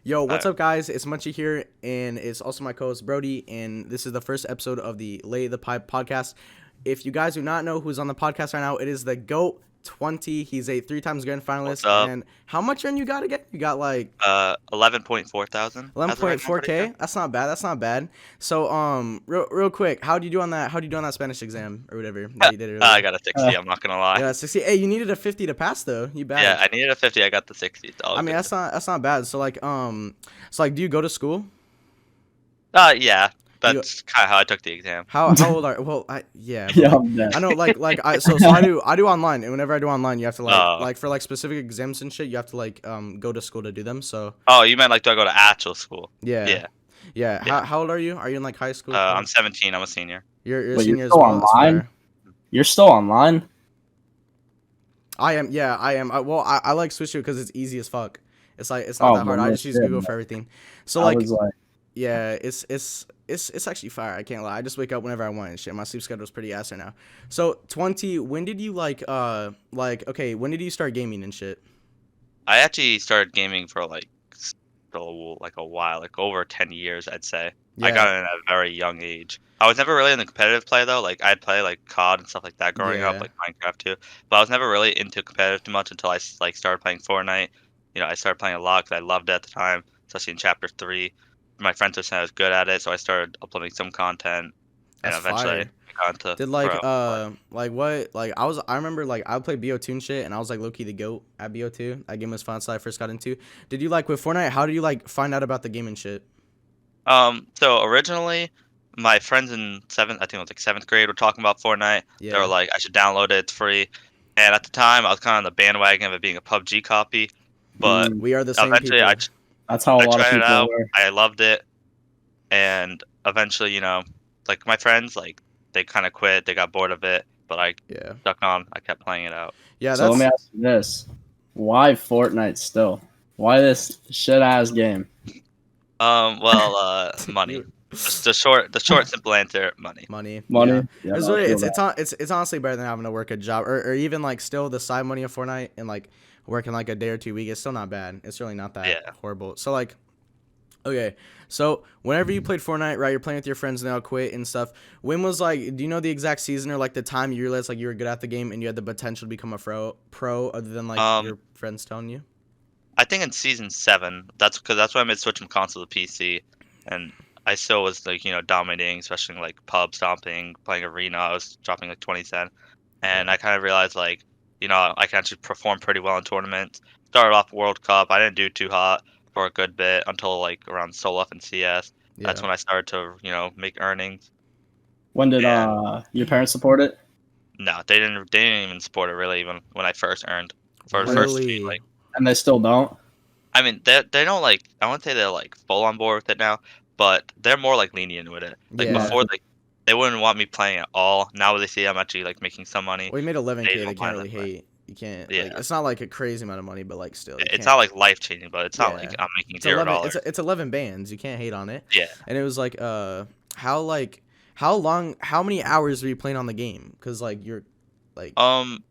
Yo, All what's right. up, guys? It's Munchie here, and it's also my co-host Brody, and this is the first episode of the Lay the Pipe podcast. If you guys do not know who's on the podcast right now, it is the GOAT Twunti. He's a three times grand What's finalist, up? and how much earn you got again? You got like 11.4 thousand as of right now, pretty good. 11.4K. That's not bad. That's not bad. So, real quick, how do you do on that? How do you do on that Spanish exam or whatever that you did I earlier? got a Uh, 60. I'm not gonna lie. Yeah, 60. Hey, you needed a 50 to pass though. You Yeah, I bagged. needed a 50. I got the 60. It's all I mean, good. that's not bad. So do you go to school? Yeah. Do you That's kind of how I took the exam. How old are well yeah, but yeah, like I'm dead. I know like I do online, and whenever I do online you have to Uh, for like specific exams and shit you have to go to school to do them. So oh, you meant like do I go to actual school? yeah. Yeah, Yeah. yeah. How old are you? Are you in like high school, I'm college? 17. I'm a senior. You're a Wait, you're senior as still well. That's online? fair. You're still online? I am. Yeah, I am. I like Switch because it's easy as fuck. It's not Oh, that hard. well, I no just use shit, Google man. for everything. So I like was like, yeah, it's actually fire. I can't lie. I just wake up whenever I want and shit. My sleep schedule's pretty ass right now. So 20, when did you okay, when did you start gaming and shit? I actually started gaming for still like a while, like over 10 years, I'd say. I Yeah. got in at a very young age. I was never really in the competitive play though. Like I'd play like COD and stuff like that growing up, Yeah. like Minecraft too. But I was never really into competitive too much until like started playing Fortnite. I started playing a lot because I loved it at the time, especially in Chapter 3. My friends were saying I was good at it, so I started uploading some content, and That's eventually fire. I got into Did pro. what I remember like I would play BO2 and shit, and I was like low key the goat at BO2. That game was fun, so I first got into. Did you like with Fortnite? How did you like find out about the game and shit? So originally, my friends in seventh, I think it was like seventh grade, were talking about Fortnite. They were Yeah. like, I should download it, it's free. And at the time, I was kind of on the bandwagon of it being a PUBG copy. But mm, We are the same eventually, people. that's how a I lot of tried it people out. were. I loved it, and eventually, like my friends, like they kind of quit. They got bored of it, but I Yeah. stuck on. I kept playing it out. Yeah, So let me that's ask you this. Why Fortnite still? Why this shit-ass game? Money. you The short, simple answer, money. money. Yeah. Money? Yeah, It's I really feel that. it's honestly better than having to work a job or even like still the side money of Fortnite and like working like a day or 2 weeks. It's still not bad. It's really not that Yeah. horrible. So like okay, so whenever you played Fortnite, right, you're playing with your friends and they all quit and stuff. When was like, do you know the exact season or like the time you realized like you were good at the game and you had the potential to become a pro other than like Um, your friends telling you? I think in season 7, that's when I made switch from console to PC, and I still was like dominating, especially in, like pub stomping, playing arena. I was dropping like 2010, and I kind of realized like I can actually perform pretty well in tournaments. Started off World Cup, I didn't do too hot for a good bit until like around Soloff and CS. That's Yeah. when I started to make earnings. When did And your parents support it? no, they didn't even support it really even when I first earned for the first few Really? like. And they still don't? I mean, they don't like. I wouldn't say they're like full on board with it now, but they're more like lenient with it. Like Yeah. before, they wouldn't want me playing at all. Now that they see I'm actually like making some money, Well, you made they 11K. They don't can't mind really that much. hate. You can't like. Yeah, It's not like a crazy amount of money, but like still, you it's can't. not like life changing, but it's not like Yeah, I'm making it's zero 11. dollars. It's 11 bands. You can't hate on it. Yeah. And it was like how like how many hours were you playing on the game? Because like you're like Um.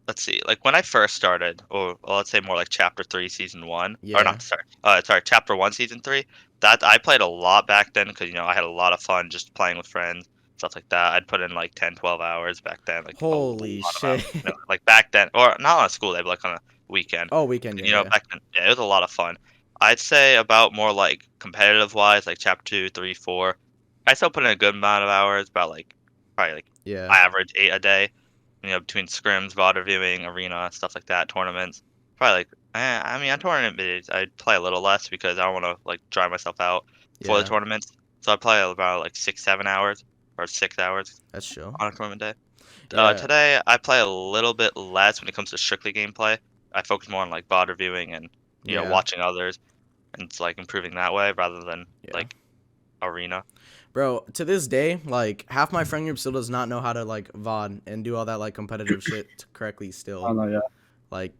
Let's see. Like when I first started, or well, let's say more like Chapter 3, Season 1, or yeah not. Sorry, Chapter 1, Season 3. That I played a lot back then because I had a lot of fun just playing with friends, stuff like that. I'd put in like 10, 12 hours back then, like a lot holy of hours. shit. Like back then, or not on a school day, but like on a weekend. Oh, weekend, yeah, yeah. Back then, yeah, it was a lot of fun. I'd say about more like competitive wise, like Chapter 2, 3, 4. I still put in a good amount of hours, about like probably like Yeah. average 8 a day. Between scrims, VOD reviewing, arena, stuff like that, tournaments. Probably like, I mean, on tournament days, I'd play a little less because I don't want to like dry myself out for the Yeah, tournaments. So I play about like 6, 7 hours or 6 hours that's chill. on a tournament day. Yeah. Today I play a little bit less when it comes to strictly gameplay. I focus more on like VOD reviewing and Yeah. watching others and it's like improving that way rather than Yeah. like arena. Bro, to this day, like half my friend group still does not know how to like VOD and do all that like competitive shit correctly Oh still. no, yeah. Like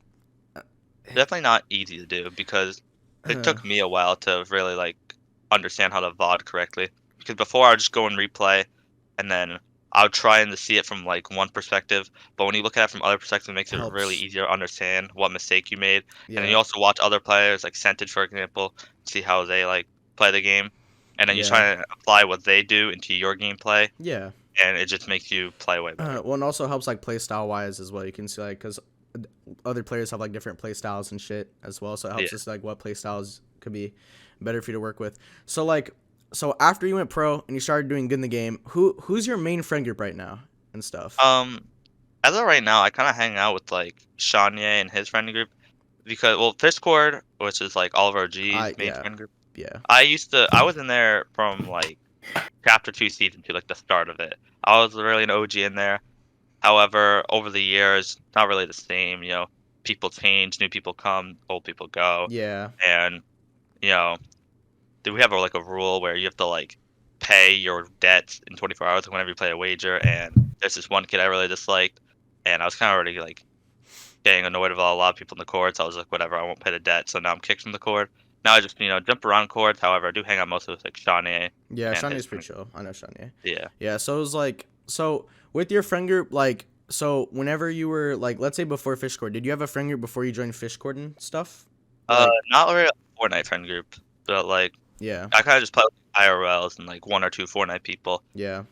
Definitely not easy to do because it took me a while to really like understand how to VOD correctly. Because before I would just go and replay, and then I would try and to see it from like one perspective, but when you look at it from other perspectives, it makes it really Helps. easier to understand what mistake you made. And then Yeah. you also watch other players, like Sented, for example, see how they like play the game, and then you Yeah. try and apply what they do into your gameplay, Yeah. and it just makes you play way better. Well, and also helps like play style wise as well. You can see like because other players have like different play styles and shit as well, so it Yeah. helps us like what play styles could be better for you to work with. So like, so after you went pro and you started doing good in the game, who's your main friend group right now and stuff? Um, as of right now, I kind of hang out with like Shanye and his friend group because, well, Fishcord, which is like all of our G's main Yeah, friend group. yeah, I was in there from like chapter 2 season to like the start of it. I was really an OG in there. However, over the years, not really the same. People change, new people come, old people go, yeah, and you know, we have like a rule where you have to like pay your debts in 24 hours whenever you play a wager. And there's this one kid I really disliked, and I was kind of already like getting annoyed with a lot of people in the courts. I was like, whatever, I won't pay the debt. So now I'm kicked from the court. Now I just jump around courts. However, I do hang out mostly with like Shawnee yeah. and his Shanya's pretty friend. chill. I know Shanya. Yeah. Yeah, so it was like so with your friend group, like so whenever you were like, let's say before Fishcord, did you have a friend group before you joined Fishcord and stuff? Like, Not really a Fortnite friend group, but like yeah, I kind of just play with IRLs and like one or two Fortnite people. yeah,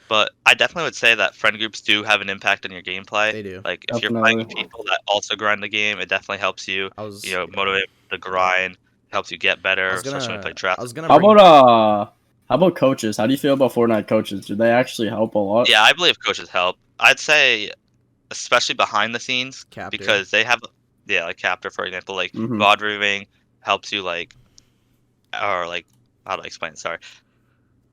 But I definitely would say that friend groups do have an impact on your gameplay. they do. Like if you're playing with Definitely. people that also grind the game, it definitely helps you, I was yeah. motivate the grind, helps you get I better, was especially when you play gonna I draft. was gonna How bring about how about coaches? How do you feel about Fortnite coaches? Do they actually help a lot? Yeah, I believe coaches help. I'd say especially behind the scenes Captor. because they have, yeah, like Captor, for example, like Mm-hmm. VOD reviewing helps you like, or like, how do I explain it? Sorry.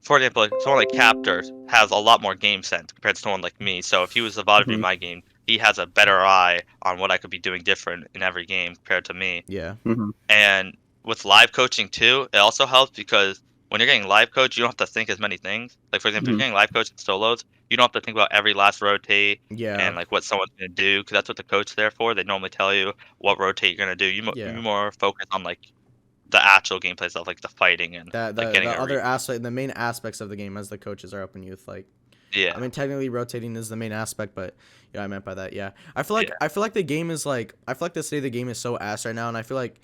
For example, like, someone like Captor has a lot more game sense compared to someone like me. So if he was to VOD review Mm-hmm. my game, he has a better eye on what I could be doing different in every game compared to me. Yeah. Mm-hmm. And with live coaching too, it also helps because when you're getting live coach, you don't have to think as many things. Like for example, if Mm-hmm. you're getting live coach in solos, you don't have to think about every last rotate Yeah. and like what someone's gonna do because that's what the coach's there for. They normally tell you what rotate you're gonna do. You Yeah. more focus on like the actual gameplay stuff, like the fighting and That like the getting the a read. other aspect, the main aspects of the game as the coaches are helping you with like I Yeah, mean, technically rotating is the main aspect, but yeah, I meant by that. Yeah, yeah, I feel like the game is like I feel like the state of the game is so ass right now, and I feel like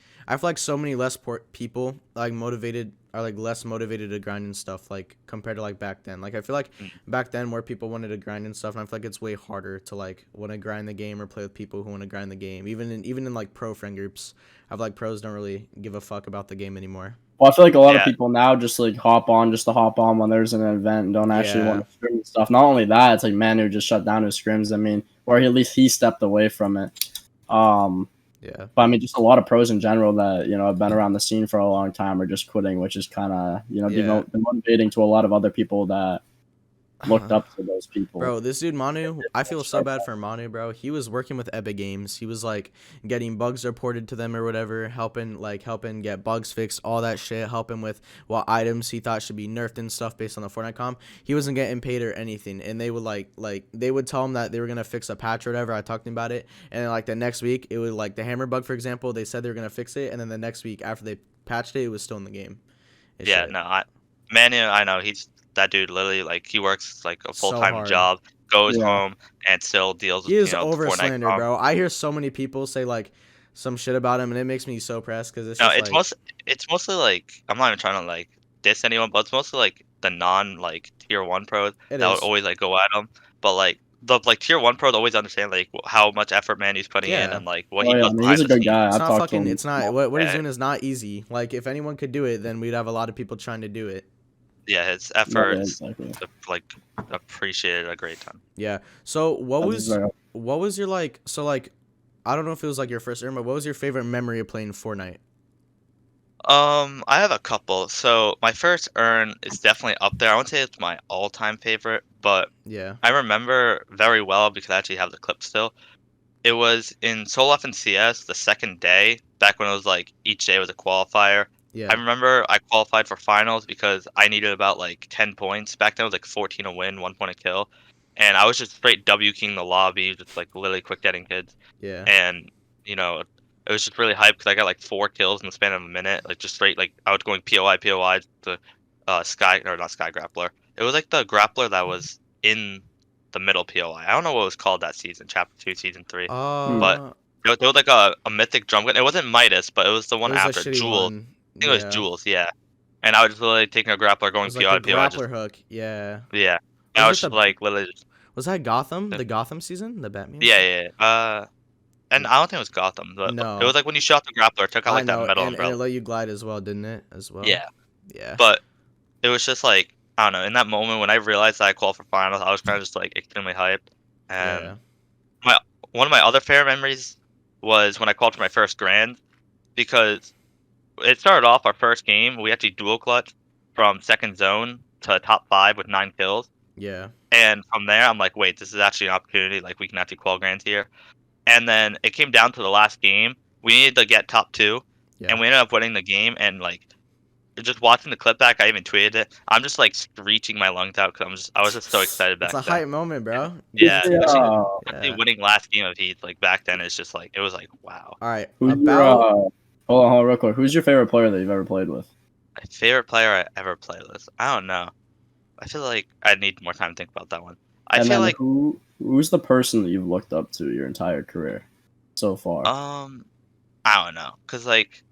so many less people like motivated are like less motivated to grind and stuff like compared to like back then. Like I feel like mm, back then more people wanted to grind and stuff, and I feel like it's way harder to like want to grind the game or play with people who want to grind the game. Even in like pro friend groups, I feel like pros don't really give a fuck about the game anymore. Well, I feel like a lot of yeah, people now just like hop on just to hop on when there's an event and don't actually Yeah, want to scrim and stuff. Not only that, it's like Manu just shut down his scrims. I mean, or at least he stepped away from it. Um, yeah, but I mean, just a lot of pros in general that have been around the scene for a long time are just quitting, which is kind of yeah. demotivating to a lot of other people that looked up to those people. Bro, this dude Manu, It's I much feel so like bad that. for Manu, bro. He was working with Epic Games. He was like getting bugs reported to them or whatever, helping get bugs fixed, all that shit, helping with what items he thought should be nerfed and stuff based on the Fortnite comp. He wasn't getting paid or anything, and they would like they would tell him that they were gonna fix a patch or whatever. I talked to him about it, and then, like the next week, it was like the hammer bug, for example. They said they were gonna fix it, and then the next week after they patched it, it was still in the game. It's yeah. shit. No, Manu, I know he's that dude. Literally, like he works like a full So time hard. job, goes Yeah. home, and still deals He with is the over Fortnite slandered, comp. bro. I hear so many people say like some shit about him, and it makes me so pressed because it's No, just like, it's mostly like I'm not even trying to like diss anyone, but it's mostly like the non like tier one pros it that would is. always like go at him. But like the like tier one pros always understand like how much effort Manny's putting in Yeah, and like what Oh he yeah, does I mean he's behind a the good scenes. guy. it's I've not talked to fucking. him. It's not what he's And doing is not easy. Like if anyone could do it, then we'd have a lot of people trying to do it. yeah, his Yeah, yeah, efforts exactly. like appreciated a great ton. Yeah. So That's very what was your like? So like, I don't know if it was like your first earn, but what was your favorite memory of playing Fortnite? I have a couple. So my first earn is definitely up there. I wouldn't say it's my all-time favorite, but Yeah. I remember very well because I actually have the clip still. It was in Solaf and CS the second day, back when it was like each day was a qualifier. I Yeah. remember I qualified for finals because I needed about like 10 points. Back then it was like 14 a win, 1 point a kill. And I was just straight W king the lobby, just like literally quick getting kids. Yeah. And, you know, it was just really hyped because I got like 4 kills in the span of a minute. Like just straight, like I was going POI to Sky, or not Sky Grappler. It was like the grappler that was in the middle POI. I don't know what it was called that season, Chapter 2, Season 3. But Uh, there was like a mythic drum gun. It wasn't Midas, but it was the it one was a after shitty Jules. one. I think it was Yeah. Jules, yeah. And I was just literally taking a grappler, It going was like POI the to POI, just grappler hook. Yeah. yeah. I Was was it just the like literally just was that Gotham? The Gotham season? The Batman? yeah, yeah, yeah. And I don't think it was Gotham, but it was No. like when you shot the grappler, it took out I like that know, metal and it umbrella. let you glide as well, didn't it? As well. Yeah, Yeah. but it was just like I don't know. In that moment when I realized that I qualified for finals, I was kind of just like extremely hyped. Yeah. And my one of my other favorite memories was when I called for my first grand because it started off our first game. We actually dual clutch from second zone to top 5 with 9 kills. Yeah. And from there, I'm like, wait, this is actually an opportunity. Like, we can actually qual grands here. And then it came down to the last game. We needed to get top 2, Yeah. and we ended up winning the game. And like, just watching the clip back, I even tweeted it. I'm just like screeching my lungs out because I was just so excited It's back a then. hype moment, bro. Yeah, especially Yeah. winning last game of Heat like back then is just like it was like wow. All right. Who's your, About hold on, real quick. Who's your favorite player that you've ever played with? My favorite player I ever played with. I don't know. I feel like I need more time to think about that one. I And feel then like who's the person that you've looked up to your entire career so far? I don't know, cause like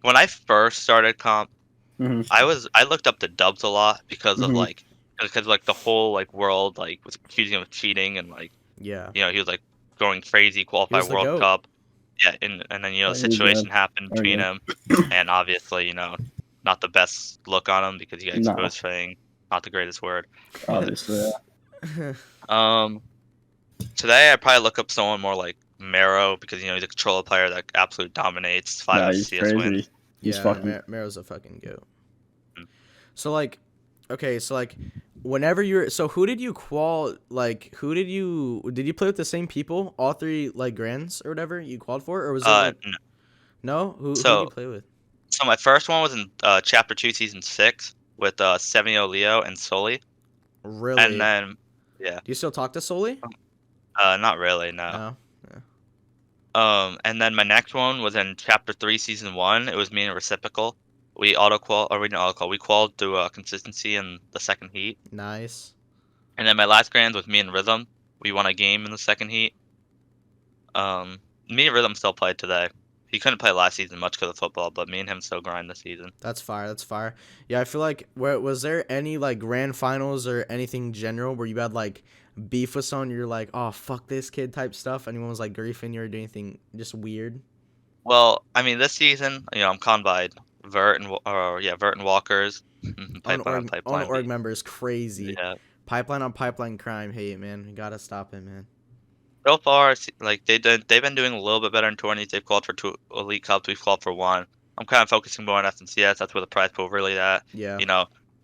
when I first started comp, Hmm. I looked up to Dubs a lot because of Hmm. like the whole like world like was accusing him of cheating and like yeah. he was like going crazy, He qualify was the World goat. Cup, yeah, and then Oh, the he was situation good. happened between Okay. him, and obviously not the best look on him because he got No, exposed for saying not the greatest word, but obviously. Yeah. um. Today, I probably look up someone more like Mero because he's a controller player that absolutely dominates Nah, 5 he's CS wins. crazy. He's Yeah, fucking. Mero's a fucking goat. Mm. So like, okay, so like, whenever you're, so who did you did you play with the same people, all 3 like grands or whatever you qualified for, or was it like no? Who did you So play with? so my first one was in Chapter 2, Season 6 with Semio Leo and Soli, and Really? then yeah, Do you still talk to Soli? not really, no. No. Yeah. And then my next one was in Chapter 3, Season 1. It was me and Reciprocal. We auto qual, or we didn't auto qual. We qualified through consistency in the second heat. Nice. And then my last grand was me and Rhythm. We won a game in the second heat. Um, Me and Rhythm still played today. He couldn't play last season much because of football, but me and him still grind this season. That's fire. That's fire. Yeah, I feel like was there any like grand finals or anything general where you had like beef with someone? You're like, oh fuck this kid type stuff. Anyone was like griefing you or doing anything just weird? Well, I mean, this season, I'm conned by Vert and Walkers. Pipeline on On Pipeline. org member is crazy. Yeah. Pipeline on pipeline crime. Hey man, we gotta stop it, man. So far, like they've been doing a little bit better in tourneys. They've called for 2 elite cups. We've called for 1. I'm kind of focusing more on FNCS. That's where the prize pool really at. Yeah.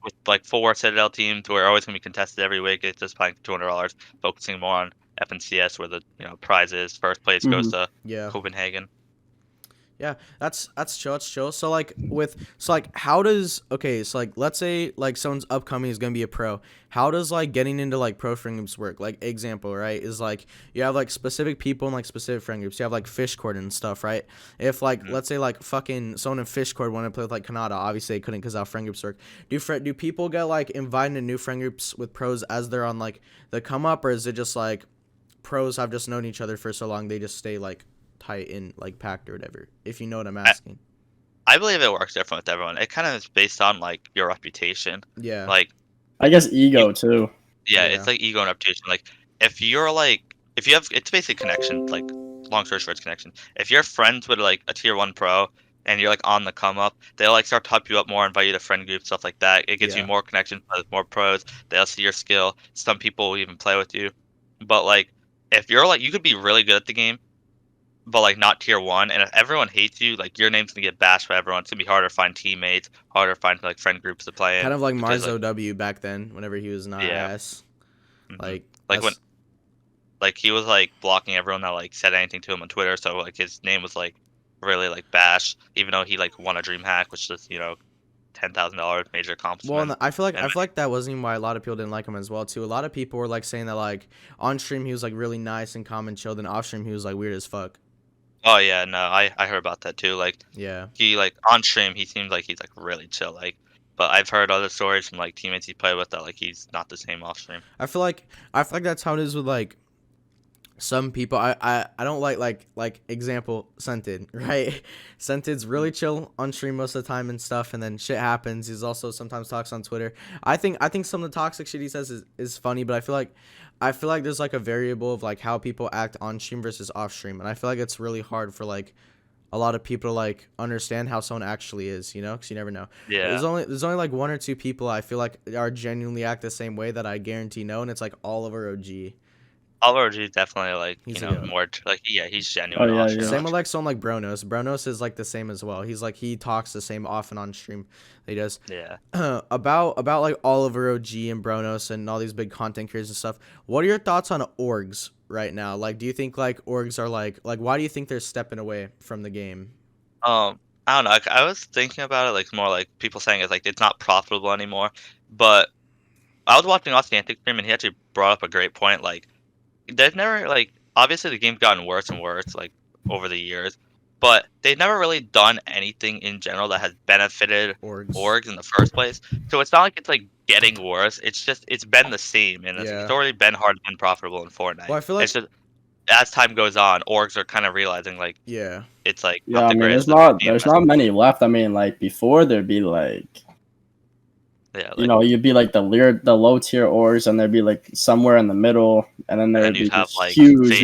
With like 4 Citadel teams, we're always gonna be contested every week. It's just playing $200. Focusing more on FNCS, where the prize is. First place goes to Yeah. Copenhagen. Yeah, that's chill. That's chill. So like how does let's say like someone's upcoming is gonna be a pro. How does like getting into like pro friend groups work? Like example, right, is like you have like specific people in like specific friend groups. You have like Fishcord and stuff, right? If like let's say like fucking someone in Fishcord wanted to play with like Kanata, obviously they couldn't because how friend groups work. Do people get like invited to new friend groups with pros as they're on like the come up, or is it just like pros have just known each other for so long they just stay like tight in like packed or whatever, if you know what I'm asking? I believe it works different with everyone. It kind of is based on like your reputation. Yeah. Like I guess ego too. yeah, Yeah. it's like ego and reputation. Like if you have it's basically connection. Like long story short, it's connection. If you're friends with like a tier 1 pro and you're like on the come up, they'll like start to hype you up more, invite you to friend groups, stuff like that. It gives you Yeah. more connections with more pros. They'll see your skill. Some people will even play with you. But like if you're like you could be really good at the game, but like not tier 1, and if everyone hates you, like your name's gonna get bashed by everyone. It's gonna be harder to find teammates, harder to find like friend groups to play in. Kind of like because, Marzo W back then, whenever he was not Yeah. ass. Mhm. Like Like when that's- like he was like blocking everyone that like said anything to him on Twitter, so like his name was like really like bashed, even though he like won a dream hack, which is $10,000 major well, accomplishment. and I feel And like that wasn't even why a lot of people didn't like him as well too. A lot of people were like saying that like on stream he was like really nice and calm and chilled, and off stream he was like weird as fuck. oh yeah, no, I heard about that too. Like Yeah. he like on stream he seems like he's like really chill. Like But I've heard other stories from like teammates he played with that like he's not the same off stream. I feel like that's how it is with like some people. I don't like example Scented, right? Scented's really chill on stream most of the time and stuff, and then shit happens. He's also sometimes talks on Twitter. I think some of the toxic shit he says is funny, but I feel like there's like a variable of like how people act on stream versus off stream, and I feel like it's really hard for like a lot of people to like understand how someone actually is, you know, because you never know. Yeah. There's only like one or two people I feel like are genuinely act the same way that I guarantee know, and it's like Oliver OG. Oliver G is definitely like He's you a know good. more like he's genuine Oh, yeah, off yeah. stream. Same with like someone like Bronos. Bronos is like the same as well. He's like he talks the same often on stream. He does. Yeah. About like Oliver OG and Bronos and all these big content creators and stuff. What are your thoughts on orgs right now? Like, do you think like orgs are like why do you think they're stepping away from the game? I don't know. I was thinking about it like more like people saying it's like it's not profitable anymore. But I was watching Authentic stream and he actually brought up a great point. Like they've never like obviously the game's gotten worse and worse like over the years, but they've never really done anything in general that has benefited orgs in the first place. So it's not like it's like getting worse. It's just it's been the same and Yeah. it's already been hard and profitable in Fortnite. Well, I feel like It's just as time goes on, orgs are kind of realizing like yeah. it's like Yeah, not I the mean, greatest. there's not many left. I mean, like before there'd be like, Yeah, you like, know, you'd be like the low tier ores, and there'd be like somewhere in the middle, and then there'd be you'd have, just like, huge. phase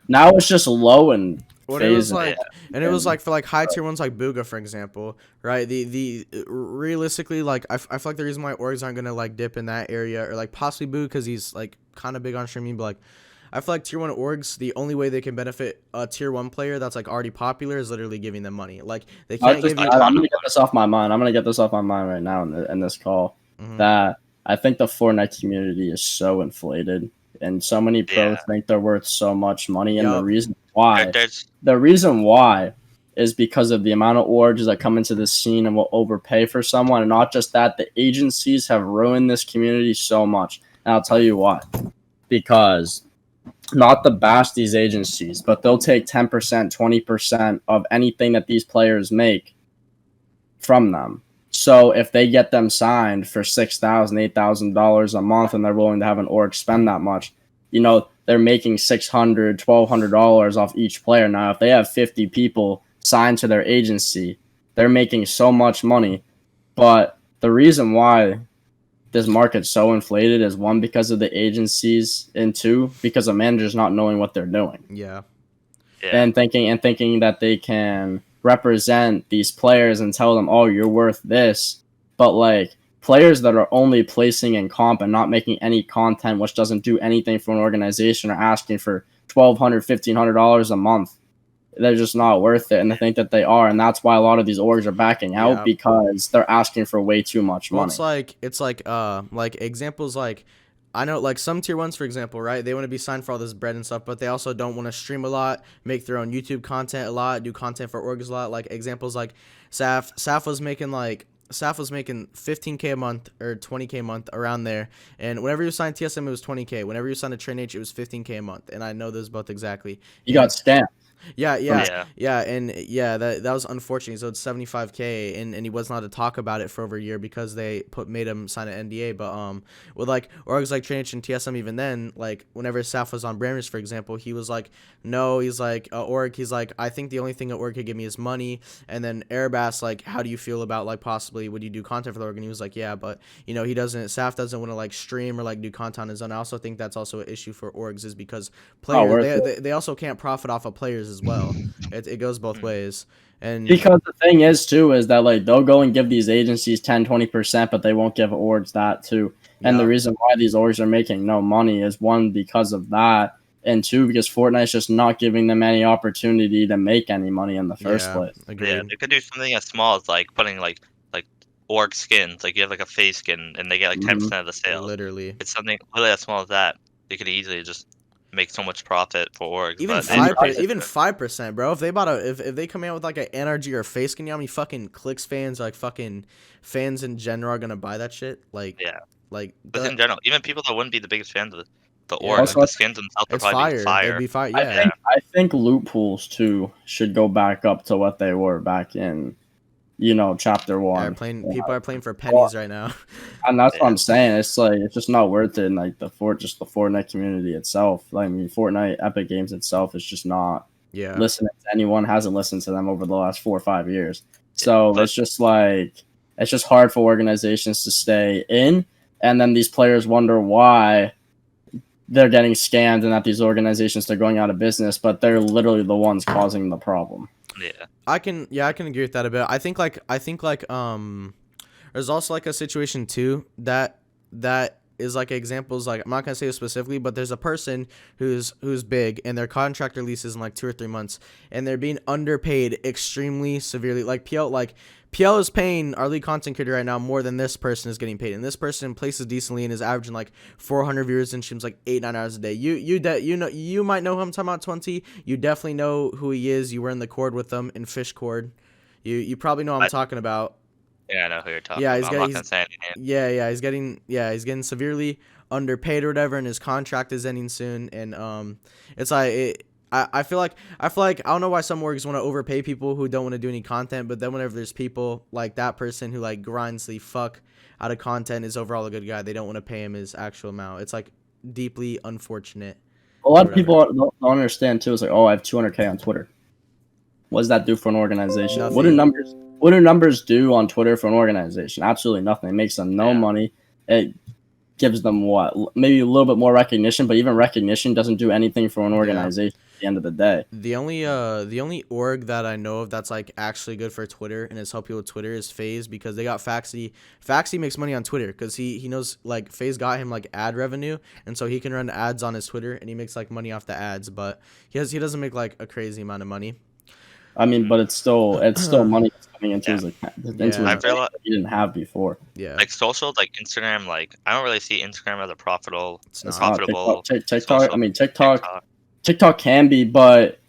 Now it's just low and When it was phase. like, Yeah. and it was like for like high tier ones like Booga, for example, right? The realistically, like I feel like the reason why orgs aren't gonna like dip in that area or like possibly Boo because he's like kind of big on streaming, but like I feel like tier one orgs, the only way they can benefit a tier one player that's like already popular is literally giving them money. Like they can't give you. I'm gonna get this off my mind. I'm gonna get this off my mind right now in this call. Mhm. That I think the Fortnite community is so inflated, and so many pros think they're worth so much money. And Yup. the reason why is because of the amount of orgs that come into this scene and will overpay for someone. And not just that, the agencies have ruined this community so much. And I'll tell you why. Because not to bash these agencies, but they'll take 10%, 20% of anything that these players make from them. So if they get them signed for $6,000, $8,000 a month, and they're willing to have an org spend that much, you know, they're making $600, $1,200 off each player. Now, if they have 50 people signed to their agency, they're making so much money. But the reason why this market's so inflated is one, because of the agencies, and two, because of managers not knowing what they're doing. Yeah. And thinking that they can represent these players and tell them, oh, you're worth this. But like players that are only placing in comp and not making any content, which doesn't do anything for an organization, are asking for $1,200, $1,500 a month. They're just not worth it, and they think that they are, and that's why a lot of these orgs are backing out, because they're asking for way too much money. Well, it's like examples like I know like some tier ones, for example, right? They want to be signed for all this bread and stuff, but they also don't want to stream a lot, make their own YouTube content a lot, do content for orgs a lot. Like examples like Saf was making 15K a month or 20K a month around there, and whenever you signed TSM it was 20K. Whenever you signed a Train H it was 15K a month, and I know those both exactly. You got scammed. Yeah, and that was unfortunate. So it's 75K, and he wasn't allowed to talk about it for over a year because they made him sign an NDA. But with like orgs like Trainage and TSM, even then, like whenever Saf was on Brammers, for example, he was like, no, he's like org. He's like, I think the only thing that org could give me is money. And then Erebas, like, how do you feel about like possibly would you do content for the org? And he was like, yeah, but you know Saf doesn't want to like stream or like do content on his own. I also think that's also an issue for orgs is because players they also can't profit off of players as well. It goes both ways. And because the thing is too is that like they'll go and give these agencies 10-20%, but they won't give orgs that too. And the reason why these orgs are making no money is one, because of that, and two, because Fortnite's just not giving them any opportunity to make any money in the first place. Agreed. Yeah, they could do something as small as like putting like org skins. Like you have like a face skin and they get like 10% of the sales. Literally. It's something really as small as that. They could easily just make so much profit for orgs. Even 5%, bro. If they if they come out with like an NRG or a face skin, you know how many fucking clicks fans, like fucking fans in general, are gonna buy that shit? Like but in general, even people that wouldn't be the biggest fans of the org, like the skins themselves would probably be fire. They'd be fire. Yeah. I think loot pools too should go back up to what they were back in chapter Yeah, one. people are playing for pennies right now. And that's what Yeah. I'm saying. It's like it's just not worth it. And like the Fortnite community itself. Like, I mean, Fortnite Epic Games itself is just not Yeah. listening to anyone. Hasn't listened to them over the last 4 or 5 years. So but- it's just like it's just hard for organizations to stay in. And then these players wonder why they're getting scammed and that these organizations are going out of business, but they're literally the ones causing the problem. Yeah. I can agree with that a bit. I think there's also like a situation too that is like examples, like I'm not gonna say it specifically, but there's a person who's big and their contract releases in like 2 or 3 months and they're being underpaid extremely severely. PL is paying our lead content creator right now more than this person is getting paid, and this person places decently and is averaging like 400 viewers and streams like 8-9 hours a day. You might know who I'm talking about, Twunti. You definitely know who he is. You were in the cord with him in Fish Cord. You probably know what I'm talking about. Yeah, I know who you're talking Yeah, about. I'm not gonna say anything. he's getting severely underpaid or whatever, and his contract is ending soon. And it's like I feel like I don't know why some orgs want to overpay people who don't want to do any content, but then whenever there's people like that person who like grinds the fuck out of content, is overall a good guy, they don't want to pay him his actual amount. It's like deeply unfortunate. A lot of people don't understand too. It's like, oh, I have 200K on Twitter. What does that do for an organization? Nothing. What do numbers do on Twitter for an organization? Absolutely nothing. It makes them no money. It gives them what? Maybe a little bit more recognition, but even recognition doesn't do anything for an organization at the end of the day. The only org that I know of that's like actually good for Twitter and has helped people with Twitter is FaZe, because they got Faxi. Faxi makes money on Twitter because he knows like FaZe got him like ad revenue, and so he can run ads on his Twitter and he makes like money off the ads, but he doesn't make like a crazy amount of money. I mean, but it's still money that's coming into his account, that he didn't have before. Yeah, Like social, like Instagram, like I don't really see Instagram as a profitable. It's not. Profitable. TikTok. social. I mean, TikTok can be, but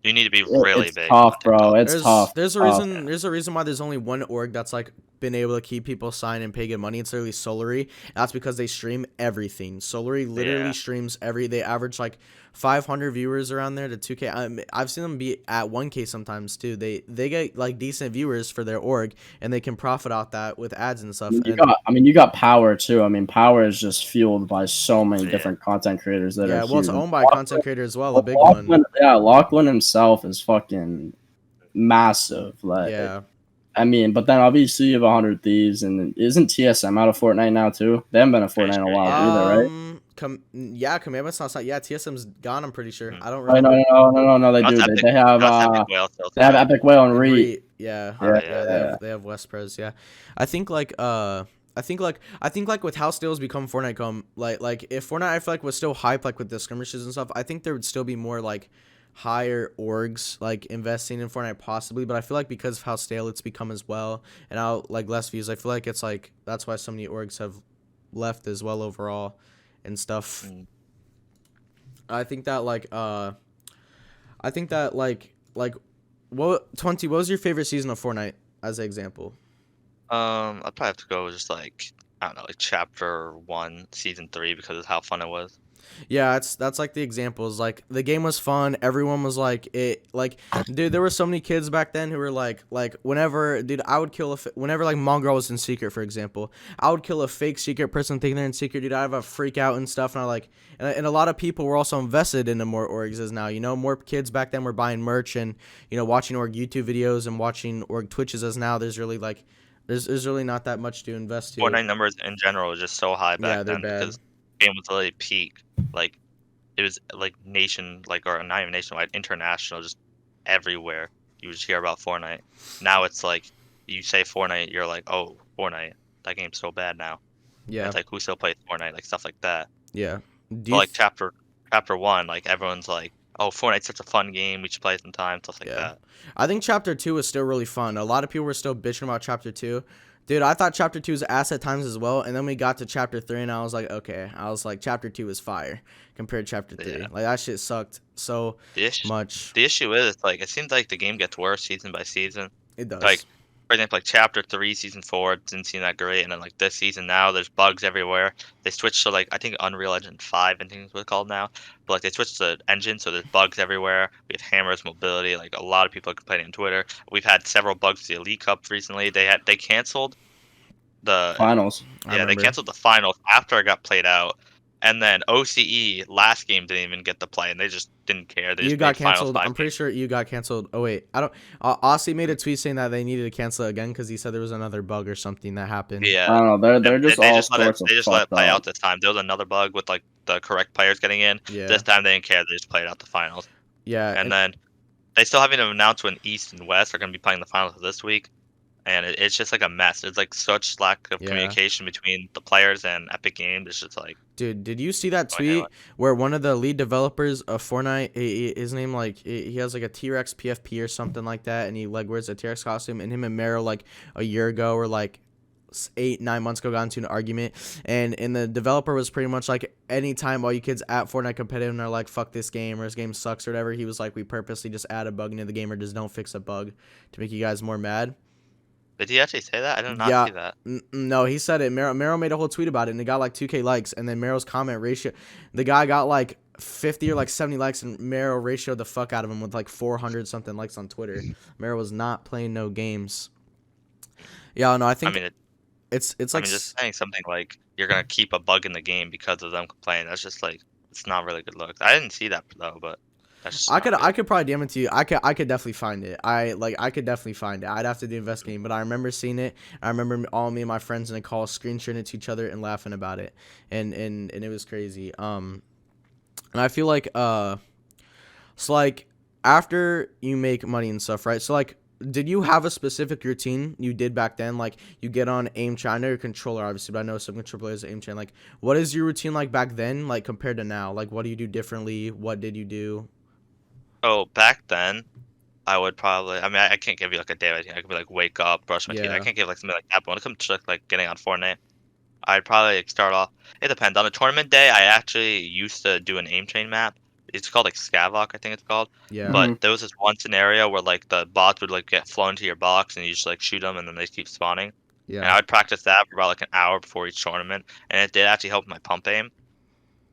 You need to be really it's big. tough, bro. It's tough. There's a reason why there's only one org that's like been able to keep people sign and pay good money. It's literally Solary. That's because they stream everything. Solary literally streams they average like 500 viewers around there to 2K. I've seen them be at 1K sometimes too. They get like decent viewers for their org, and they can profit off that with ads and stuff. You got Power too. I mean, Power is just fueled by so many different content creators that are it's owned by a content creator as well, a big one. Lachlan himself is fucking massive. I mean, but then obviously you have 100 Thieves, and isn't TSM out of Fortnite now too? They haven't been in Fortnite in a while either, right? Commandment's not. Yeah, TSM's gone. I'm pretty sure. I don't remember. No. They do. They have Epic Whale and Reed. Yeah. They have West Pres. Yeah, I think like with how Steel's become Fortnite come, like if Fortnite I feel like was still hype like with the skirmishes and stuff, I think there would still be more like higher orgs like investing in Fortnite possibly, but I feel like because of how stale it's become as well and how like less views, I feel like it's like that's why so many orgs have left as well overall and stuff. I think that what Twunti, what was your favorite season of Fortnite as an example? I'd probably have to go with just like I don't know, like chapter 1, season 3, because of how fun it was. Yeah, that's like the examples. Like the game was fun. Everyone was like it. Like, dude, there were so many kids back then who were like whenever, dude, I would kill whenever like Mongrel was in secret, for example, I would kill a fake secret person thinking they're in secret, dude. I'd have a freak out and stuff, and and a lot of people were also invested into more orgs as now. More kids back then were buying merch and watching org YouTube videos and watching org Twitches as now. There's really like there's really not that much to invest to. Fortnite numbers in general are just so high back then because the game was really peak. Like it was like or not even nationwide, international, just everywhere. You would just hear about Fortnite. Now it's like you say Fortnite, you're like, oh, Fortnite, that game's so bad now. Yeah. It's like who still plays Fortnite, like stuff like that. Yeah. Like chapter 1, like everyone's like, oh, Fortnite's such a fun game, we should play it sometime, stuff like that. I think chapter 2 was still really fun. A lot of people were still bitching about chapter 2. Dude, I thought chapter 2 was ass at times as well, and then we got to chapter 3 and I was like, okay. I was like, chapter 2 is fire compared to chapter 3. Yeah. Like that shit sucked so much. The issue is like it seems like the game gets worse season by season. It does. Like for example, like Chapter 3, Season 4 didn't seem that great, and then like this season now, there's bugs everywhere. They switched to like I think Unreal Engine 5, I think is what it's called now. But like they switched the engine, so there's bugs everywhere. We have hammers, mobility. Like a lot of people are complaining on Twitter. We've had several bugs with the Elite Cup recently. They canceled the Finals. I they remember. canceled the finals after it got played out, and then OCE last game didn't even get to play, and they just didn't care. They You just got made finals canceled. 5 I'm pretty sure you got canceled. Oh wait, I don't. Aussie made a tweet saying that they needed to cancel it again because he said there was another bug or something that happened. I Yeah. don't know. They're And just they all just let it sorts of they just let it fucked play up. out this time. There was another bug with, like, the correct players getting in. Yeah, This time they didn't care, they just played out the finals. yeah, And then they still haven't announced when East and West are gonna be playing the finals this week, and it's just, like, a mess. It's, like, such lack of yeah. communication between the players and Epic Games. It's just, like, Dude, did you see that going anywhere. tweet where one of the lead developers of Fortnite, his name like he has like a T-Rex PFP or something like that, and he like wears a T-Rex costume, and him and Meryl like a year ago or like 8-9 months ago got into an argument, and the developer was pretty much like, anytime all you kids at Fortnite competitive and are like fuck this game or this game sucks or whatever, he was like, we purposely just add a bug into the game or just don't fix a bug to make you guys more mad. Did he actually say that? I did not Yeah, see that. no, he said it. Meryl made a whole tweet about it, and it got like 2K likes. And then Meryl's comment ratio, the guy got like 50 or like 70 likes, and Meryl ratioed the fuck out of him with like 400 something likes on Twitter. Meryl was not playing no games. Yeah, no, I I think mean, it's I like mean, just saying something like, "You're gonna keep a bug in the game because of them complaining," that's just, like, it's not really good look. I didn't see that, though, but that's just I not I good. could probably DM it to you. I could definitely find it. I could definitely find it. I'd have to do investigating, but I remember seeing it. I remember all me and my friends in a call screenshotting it to each other and laughing about it, and it was crazy. And I feel like so like after you make money and stuff, right? So like, did you have a specific routine you did back then? Like you get on aim chat. I know your controller obviously, but I know some controller players aim chat. Like, what is your routine like back then, like compared to now? Like, what do you do differently? What did you do? So, back then, I would probably I mean, I can't give you, like, a day routine. I could be like, wake up, brush my teeth. I Yeah, can't give, like, something like that, but when it comes to, like, getting on Fortnite, I'd probably, like, start off it depends. On a tournament day, I actually used to do an aim train map. It's called, like, Scavok, I think it's called. yeah, But Hmm. there was this one scenario where, like, the bots would, like, get flown into your box, and you just, like, shoot them, and then they keep spawning. And yeah, I would practice that for about, like, an hour before each tournament, and it did actually help my pump aim.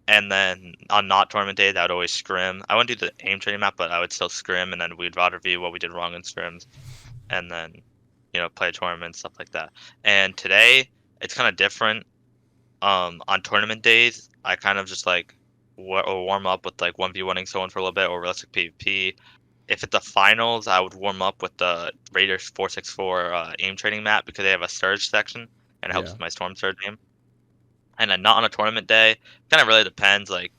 And then on not tournament days, I would always scrim. I wouldn't do the aim training map, but I would still scrim, and then we'd VOD review what we did wrong in scrims, and then, play a tournament, stuff like that. And today, it's kind of different. On tournament days, I kind of just like warm up with like 1v1ing someone for a little bit or realistic PvP. If it's the finals, I would warm up with the Raiders 464 aim training map because they have a surge section and it helps yeah, with my storm surge aim. And then not on a tournament day, kind of really depends. Like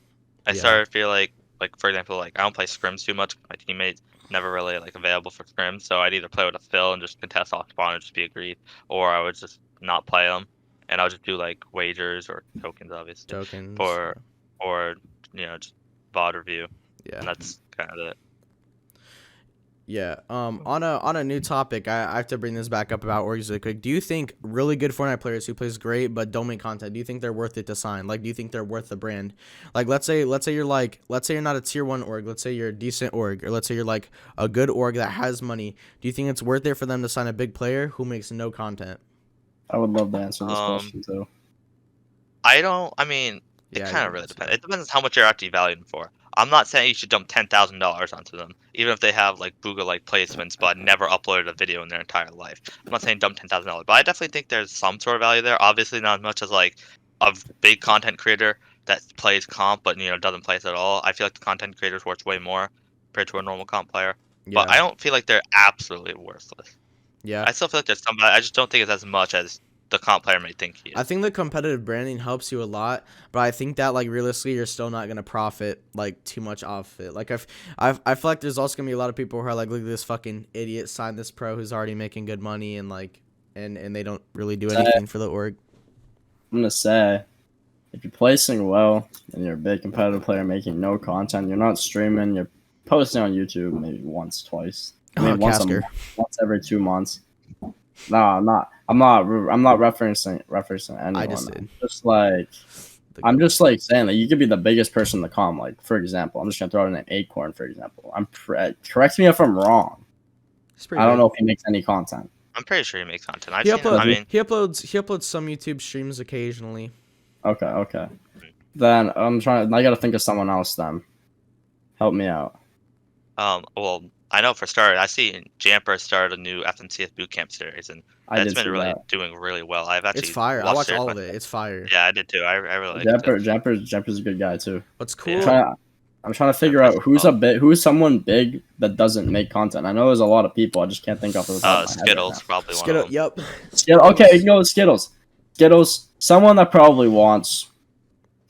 I yeah. started to feel like for example, like I don't play scrims too much. My teammates never really like available for scrims, so I'd either play with a fill and just contest off spawn and just be agreed, or I would just not play them, and I would just do like wagers or tokens, obviously, Tokens. for or just VOD review, Yeah. and that's kind of it. Yeah. On a new topic, I have to bring this back up about orgs really quick. Do you think really good Fortnite players who plays great but don't make content, do you think they're worth it to sign? Like, do you think they're worth the brand? Like, let's say you're not a tier 1 org. Let's say you're a decent org, or let's say you're like a good org that has money. Do you think it's worth it for them to sign a big player who makes no content? I would love to answer this Um, question too. I don't. I mean, it Yeah, you kind of can really answer depends. that. It depends how much you're actually valuing them for. I'm not saying you should dump $10,000 onto them, even if they have like Booga like placements, but never uploaded a video in their entire life. I'm not saying dump $10,000, but I definitely think there's some sort of value there. Obviously, not as much as like a big content creator that plays comp, but doesn't play it at all. I feel like the content creator's worth way more compared to a normal comp player. But Yeah. I don't feel like they're absolutely worthless. Yeah. I still feel like there's some. I just don't think it's as much as the comp player may think he I is. think the competitive branding helps you a lot, but I think that like realistically, you're still not gonna profit like too much off it. Like I feel like there's also gonna be a lot of people who are like, look at this fucking idiot sign this pro who's already making good money, and like and they don't really do anything for the org. I'm gonna say, if you're placing well and you're a big competitive player making no content, you're not streaming, you're posting on YouTube maybe once, twice. I mean, once a Casker. month, once every 2 months. No, I'm not. I'm not referencing anyone. I just did. Just like I'm just like saying that you could be the biggest person in the com. Like for example, I'm just gonna throw in an Acorn for example. Correct me if I'm wrong. It's pretty I don't big. know if he makes any content. I'm pretty sure he makes content. I've He seen him. I uploads. mean, He uploads some YouTube streams occasionally. Okay. Then I gotta think of someone else. Then help me out. well, I know for starters, I see Jamper started a new FNCS bootcamp series, and I it's did been see really that. doing really well. I've It's actually fire. I watched watched it all of myself. it. It's fire. Yeah, I did too. I really liked it. Jumper's a good guy too. What's Yeah. cool? I'm trying to figure out who's someone big that doesn't make content. I know there's a lot of people. I just can't think off the top of my head Skittles right probably one Skittle. of them. Yep. now. Okay, you can go with Skittles. Skittles, someone that probably wants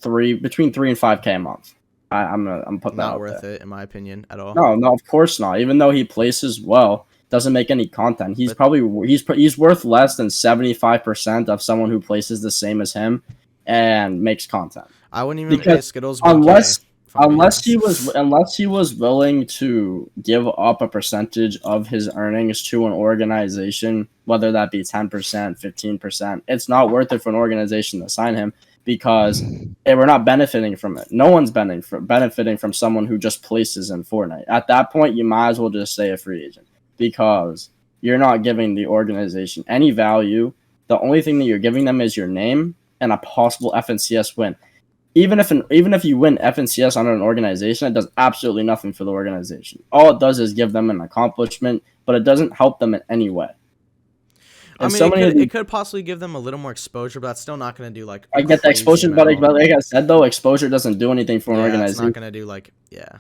between 3 and 5K a month. I'm putting that Not out worth there. it in my opinion at all. No, of course not. Even though he places well, doesn't make any content. He's But- probably he's worth less than 75% of someone who places the same as him and makes content. I wouldn't even Because pay Skittles. unless- 1K, if I'm being Unless honest. he was willing to give up a percentage of his earnings to an organization, whether that be 10%, 15%, it's not worth it for an organization to sign him because we're not benefiting from it. No one's benefiting from someone who just places in Fortnite. At that point, you might as well just stay a free agent because you're not giving the organization any value. The only thing that you're giving them is your name and a possible FNCS win. Even if you win FNCS on an organization, it does absolutely nothing for the organization. All it does is give them an accomplishment, but it doesn't help them in any way. I And mean, it could possibly give them a little more exposure, but that's still not going to do like. I get the crazy exposure, but amount. like I said though, exposure doesn't do anything for an Yeah, it's organization. not going to do like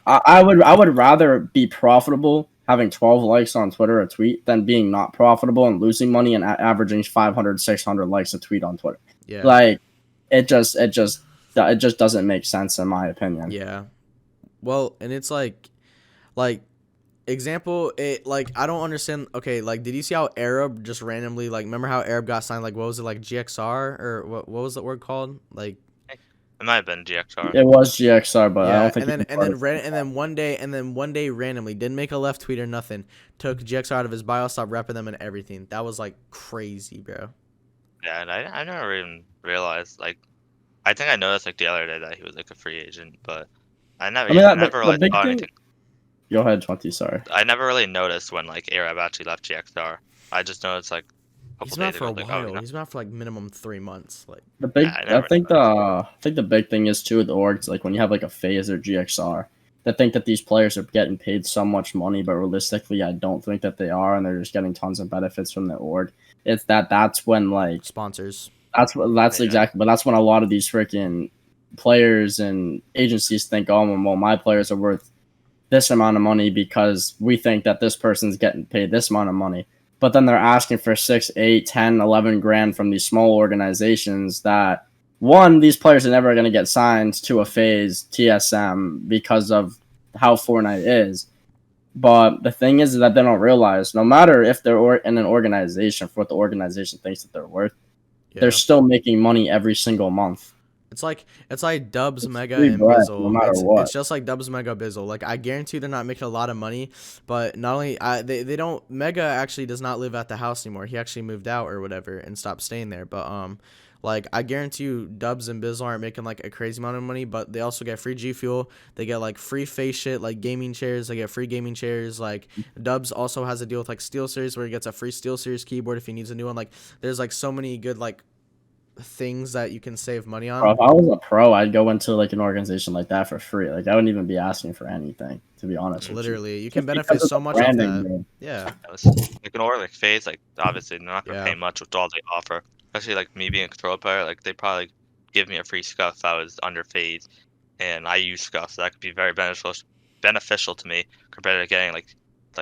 I would rather be profitable having 12 likes on Twitter a tweet than being not profitable and losing money and averaging 500, 600 likes a tweet on Twitter. yeah. Like it just doesn't make sense in my opinion. Yeah. Well, and it's like example, it like I don't understand. Okay, like did you see how Arab just randomly like remember how Arab got signed like what was it like GXR or what was the word called? Like It might have been GXR. It was GXR, but I yeah, don't think. and then one day randomly didn't make a left tweet or nothing. Took GXR out of his bio, stopped repping them and everything. That was like crazy, bro. Yeah, and I never even realized. Like, I think I noticed like the other day that he was like a free agent, but I never really big thought thing. anything. Go ahead, 20. Sorry. I never really noticed when like Arab actually left GXR. I just noticed like a He's couple been out days for a ago. Like, while. oh, He's been out for like minimum 3 months. Like I think the big thing is too with the orgs, like when you have like a FaZe or GXR, they think that these players are getting paid so much money, but realistically, I don't think that they are, and they're just getting tons of benefits from the org. It's that's when like sponsors. that's Yeah. exactly, but that's when a lot of these freaking players and agencies think, oh, well, my players are worth this amount of money because we think that this person's getting paid this amount of money. But then they're asking for 6, 8, 10, 11 grand from these small organizations that, one, these players are never going to get signed to a FaZe TSM because of how Fortnite is. But the thing is that they don't realize, no matter if they're in an organization for what the organization thinks that they're worth, Yeah. they're still making money every single month. It's like Dubs, Mega, free and bread, Bizzle. no matter what. It's just like Dubs, Mega, Bizzle. Like I guarantee they're not making a lot of money, but not only they don't. Mega actually does not live at the house anymore. He actually moved out or whatever and stopped staying there. But like I guarantee you, Dubs and Bizzle aren't making like a crazy amount of money, but they also get free G Fuel. They get like free face shit, like gaming chairs. They get free gaming chairs. Like Dubs also has a deal with like SteelSeries where he gets a free SteelSeries keyboard if he needs a new one. Like there's like so many good like things that you can save money on. Bro, if I was a pro, I'd go into like an organization like that for free. Like I wouldn't even be asking for anything, to be honest. Literally, you Just can because benefit of so the much off branding, that. bro. Yeah. That was like an org like FaZe, like obviously they're not gonna Yeah. pay much with all they offer. Especially like me being a controller player, like they probably give me a free scuff if I was under FaZe, and I use scuff, so that could be very beneficial to me compared to getting like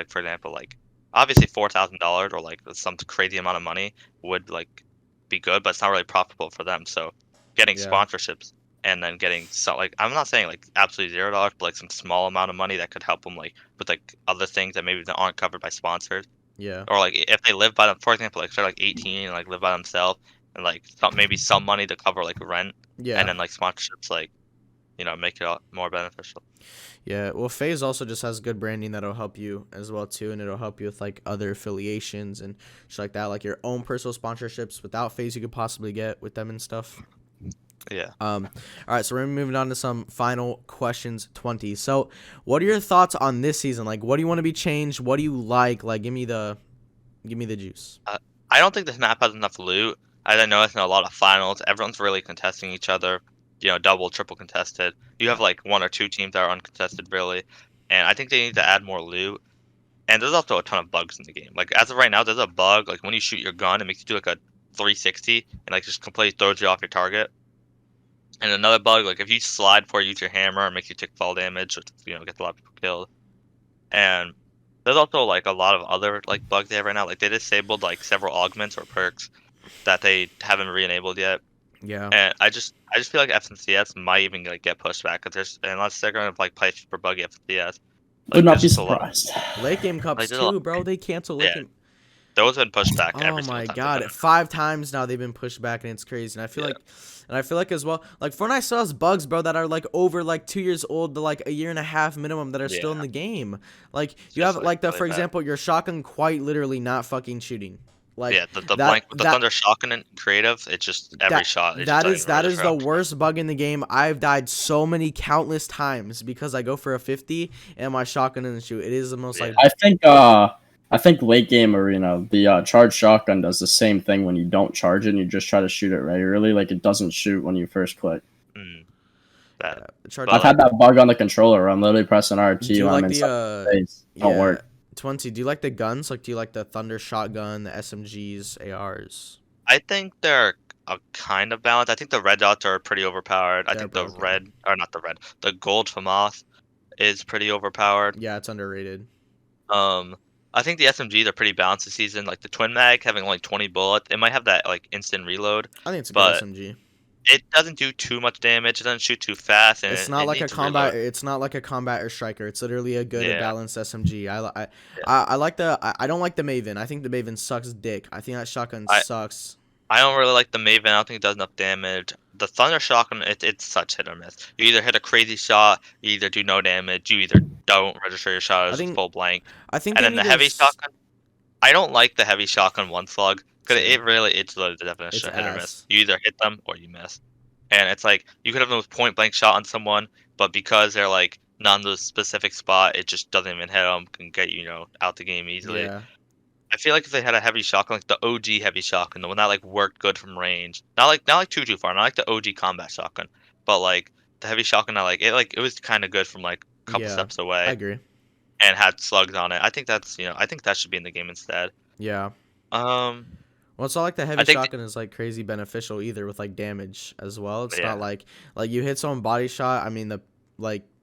for example like obviously $4,000 or like some crazy amount of money would like be good, but it's not really profitable for them. So getting Yeah. sponsorships and then getting some like I'm not saying like absolutely $0, but like some small amount of money that could help them like with like other things that maybe aren't covered by sponsors, Yeah. or like if they live by them, for example, like they're like 18 and like live by themselves and like maybe some money to cover like rent, Yeah. and then like sponsorships like make it more beneficial. Yeah. Well, FaZe also just has good branding that'll help you as well too, and it'll help you with like other affiliations and shit like that, like your own personal sponsorships without FaZe you could possibly get with them and stuff. Yeah. All right, so we're moving on to some final questions. 20. So, what are your thoughts on this season? Like, what do you want to be changed? What do you like? Like, give me the Give me the juice. I don't think this map has enough loot. As I noticed in a lot of finals, everyone's really contesting each other. Double, triple contested. You have Yeah. like one or two teams that are uncontested, really. And I think they need to add more loot. And there's also a ton of bugs in the game. Like as of right now, there's a bug. Like when you shoot your gun, it makes you do like a 360 and like just completely throws you off your target. And another bug, like if you slide before you use your hammer, it makes you take fall damage, which gets a lot of people killed. And there's also like a lot of other like bugs they have right now. Like they disabled like several augments or perks that they haven't re-enabled yet. Yeah. And I just feel like FNCS might even like get pushed back because there's unless they're gonna like play super buggy FNCS. Would Like not there's be just a lot of surprised. Late game cups like there's a lot, too, bro. They cancel late yeah, game. those have been pushed back Oh every single my time. god, 5 times now they've been pushed back, and it's crazy. And I feel like as well, like Fortnite still has bugs, bro, that are like over like 2 years old to like a year and a half minimum that are still in Yeah, the game. Like it's you just have like like the, really for bad. example, your shotgun quite literally not fucking shooting. Like Yeah, the that blank with the that Thunder Shotgun and creative, it's just every shot. It just that doesn't is even register the up. worst bug in the game. I've died so many countless times because I go for a 50 and my shotgun doesn't shoot. It is the most like Yeah, I think late game arena, the charged shotgun does the same thing when you don't charge it and you just try to shoot it regularly. Like it doesn't shoot when you first click. mm, bad. charge. But I've like, had that bug on the controller where I'm literally pressing Do RT you when I'm like inside the space. Don't yeah, work. Twunti, do you like the guns? Like do you like the Thunder shotgun, the SMGs, ARs? I think they're a kind of balanced. I think the red dots are pretty overpowered. I They're think the broken. red, or not the red, the gold FAMAS is pretty overpowered. Yeah, it's underrated. Um, I think the SMGs are pretty balanced this season. Like the twin mag having only 20 bullets, it might have that like instant reload, I think it's a good but SMG. it doesn't do too much damage. It doesn't shoot too fast, and It's it, not it like a needs reload. combat. It's not like a combat or striker. It's literally a good Yeah, balanced SMG. yeah. I like the. I don't like the Maven. I think the Maven sucks dick. I think that shotgun I sucks. I don't really like the Maven. I don't think it does enough damage. The Thunder Shotgun, it's such hit or miss. You either hit a crazy shot, you either do no damage, you either don't register your shot I as think. full blank. I think And they then the need to. heavy shotgun, I don't like the heavy shotgun one slug because Same. it's literally the It's definition of hit or miss. ass. You either hit them or you miss. And it's like you could have a point blank shot on someone, but because they're like not in the specific spot, it just doesn't even hit them. Can get out the game easily. Yeah. I feel like if they had a heavy shotgun, like the OG heavy shotgun, the one that like worked good from range, not like too far, not like the OG combat shotgun, but like the heavy shotgun, it was kind of good from like a couple Yeah. steps I away agree. and had slugs on it. I think that should be in the game instead. Yeah. Um, Well, it's not like the I heavy think shotgun is like crazy beneficial either with like damage as well. It's not yeah, like you hit someone body shot. I mean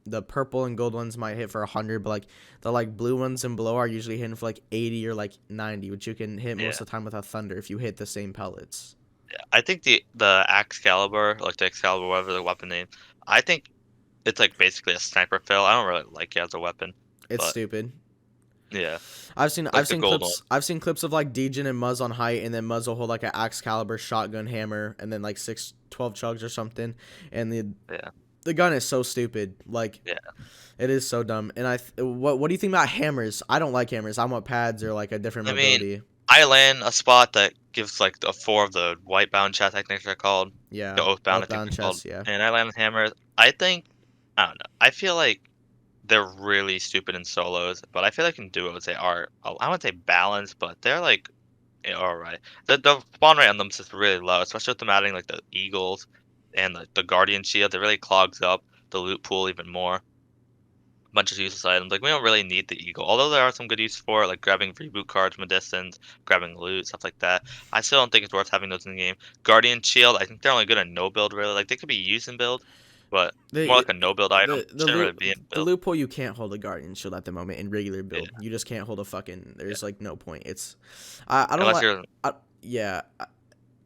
the purple and gold ones might hit for 100, but like the like blue ones and below are usually hitting for like 80 or like 90, which you can hit most yeah, of the time with a thunder if you hit the same pellets. yeah. I think the Excalibur, like the Excalibur, whatever the weapon name, I think it's like basically a sniper fill. I don't really like it as a weapon, It's but stupid. yeah, I've like the seen gold one. clips of like Degen and Muzz on height, and then Muzz will hold like an Excalibur shotgun hammer and then like 12 chugs or something, and Yeah, the gun is so stupid. Like yeah. it is so dumb. And what do you think about hammers? I don't like hammers. I want pads or like a different I mean, mobility. I land a spot that gives like the four of the white bound chests, I think they're called. The Yeah, oath bound, I think Oathbound they're called. chests. Yeah, And I land hammers. I don't know. I feel like they're really stupid in solos, but I feel like in duos they are. I wouldn't say balanced, but they're like all right. The spawn rate on them is just really low, especially with them adding like the eagles and the guardian shield. It really clogs up the loot pool even more. Bunch of useless items. Like we don't really need the eagle, although there are some good uses for it, like grabbing reboot cards from a distance, grabbing loot, stuff like that. I still don't think it's worth having those in the game. Guardian shield, I think they're only good in no build really. Like they could be used in build, but more the like a no build item. the Shouldn't really loop be in the build. loophole, you can't hold a guardian shield at the moment in regular Yeah, build. You just can't hold a fucking. yeah. There's like no point. It's I don't Unless like. you're Yeah.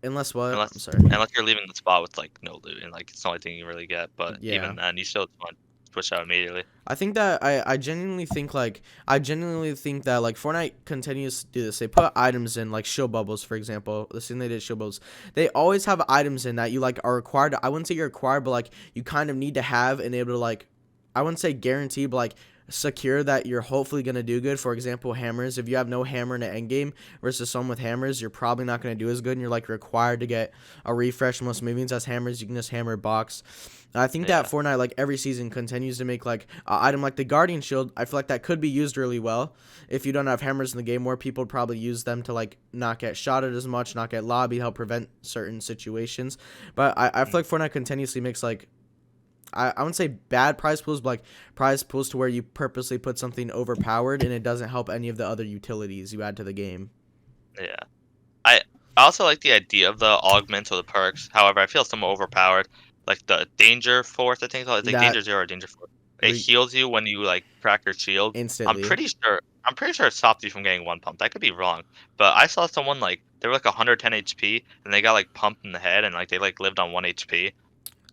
Unless what? I'm unless sorry. unless you're leaving the spot with like no loot and like it's the only thing you really get. But Yeah. even then, you still want to push out immediately. I think that I genuinely think that like Fortnite continues to do this. They put items in like shield bubbles, for example. The thing they did shield bubbles. They always have items in that you like are required. I wouldn't say you're required, but like you kind of need to have and able to like I wouldn't say guarantee, but like secure that you're hopefully going to do good. For example, hammers. If you have no hammer in the end game versus someone with hammers, you're probably not going to do as good, and you're like required to get a refresh. Most movies as hammers, you can just hammer box. I think that Fortnite, like every season, continues to make like an item like the Guardian Shield. I feel like that could be used really well. If you don't have hammers in the game, more people would probably use them to like not get shotted as much, not get lobbied, help prevent certain situations. But I feel like Fortnite continuously makes like, I wouldn't say bad prize pools, but like prize pools to where you purposely put something overpowered and it doesn't help any of the other utilities you add to the game. Yeah. I also like the idea of the augments or the perks. However, I feel somewhat overpowered. Like the danger force, I think it's like That danger 0 or danger force. It re- heals you when you like crack your shield. instantly. I'm pretty sure it stopped you from getting one pumped. I could be wrong, but I saw someone like they were like 110 HP and they got like pumped in the head and like they like lived on 1 HP.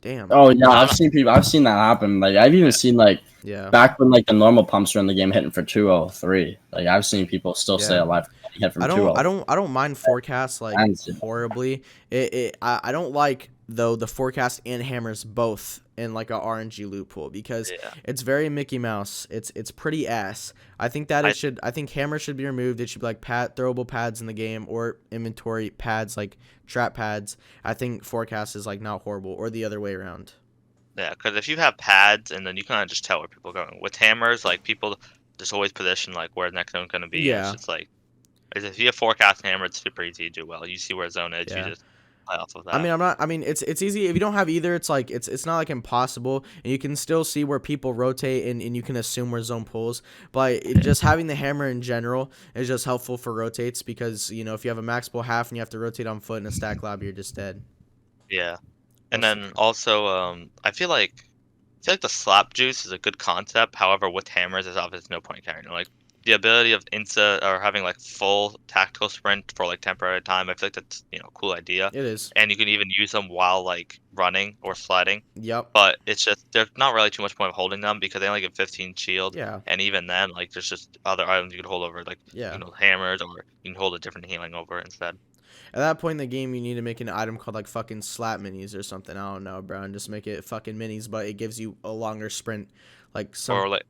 Damn. Oh yeah, I'm I've seen that happen. Like I've even seen like Yeah. back when like the normal pumps were in the game hitting for 203. Like I've seen people still stay Yeah. alive getting hit from I 203. don't mind forecasts like Fancy. horribly. I don't like though the forecast and hammers both in like a RNG loot pool because Yeah. it's very Mickey Mouse. It's pretty ass. I think that I think hammers should be removed. It should be like throwable pads in the game or inventory pads like trap pads. I think forecast is like not horrible or the other way around. Yeah, because if you have pads and then you kind of just tell where people are going. With hammers, like people just always position like where the next zone's gonna be. And it's Yeah. just like if you have forecast hammer, it's super easy to do well. You see where zone is, you Yeah. just play off of that. I mean it's easy if you don't have either. It's like it's not like impossible, and you can still see where people rotate and you can assume where zone pulls. But just having the hammer in general is just helpful for rotates because you know if you have a max pull half and you have to rotate on foot in a stack lobby, you're just dead. Yeah. And Most- then also, I feel like the slap juice is a good concept. However, with hammers, there's obviously no point carrying it. Like the ability of insta or having like full tactical sprint for like temporary time. I feel like that's a cool idea. It is. And you can even use them while like running or sliding. Yep. But it's just there's not really too much point of holding them because they only get 15 shield. Yeah. And even then, like there's just other items you could hold over, like Yeah. hammers, or you can hold a different healing over instead. At that point in the game, you need to make an item called like fucking slap minis or something. I don't know, bro, and just make it fucking minis, but it gives you a longer sprint, like some. Or like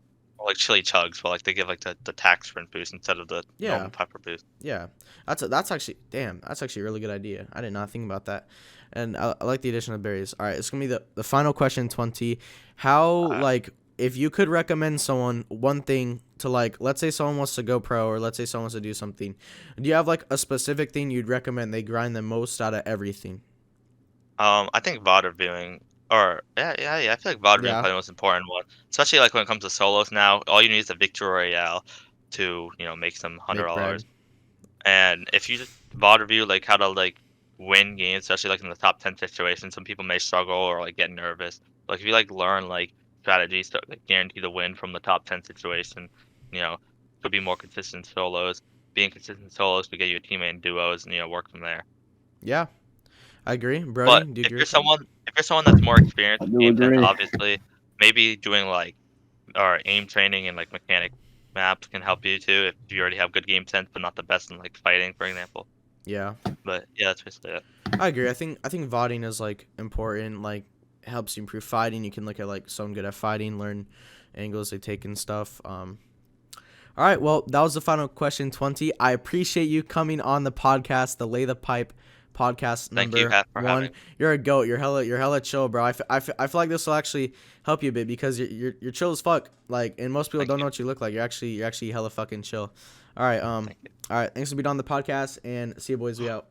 chili chugs, but like they give like the tack sprint boost instead of the normal pepper boost. Yeah, that's actually that's actually a really good idea. I did not think about that, and I like the addition of berries. All right, it's gonna be the final question, Twunti. How like if you could recommend someone one thing to like, let's say someone wants to go pro or let's say someone wants to do something, do you have like a specific thing you'd recommend they grind the most out of everything? I think VOD reviewing, or I feel like VOD reviewing is Yeah, probably the most important one, especially like when it comes to solos. Now, all you need is a victory royale to make some make bread. $100. And if you just VOD review like how to like win games, especially like in the top 10 situations, some people may struggle or like get nervous. Like if you like learn like strategies to like, guarantee the win from the top 10 situation, could be more consistent solos. Being consistent solos could get you a teammate in duos and work from there. Yeah, I agree, Brody. But Do you if agree you're with that? someone that's more experienced I in do game sense, agree. obviously, maybe doing like or aim training and like mechanic maps can help you too if you already have good game sense but not the best in like fighting, for example. Yeah, But yeah, that's basically it. I agree. I think VODing is like important. Like helps you improve fighting. You can look at like someone good at fighting, learn angles they take and stuff. All right, well, that was the final question, Twunti. I appreciate you coming on the podcast, the Lay the Pipe podcast Thank number you for having one. me. You're a goat. You're hella chill, bro. I feel like this will actually help you a bit because you're chill as fuck. Like, and most people Thank don't you. know what you look like. You're actually hella fucking chill. All right, Thank you. all right. Thanks for being on the podcast, and see you boys. We out.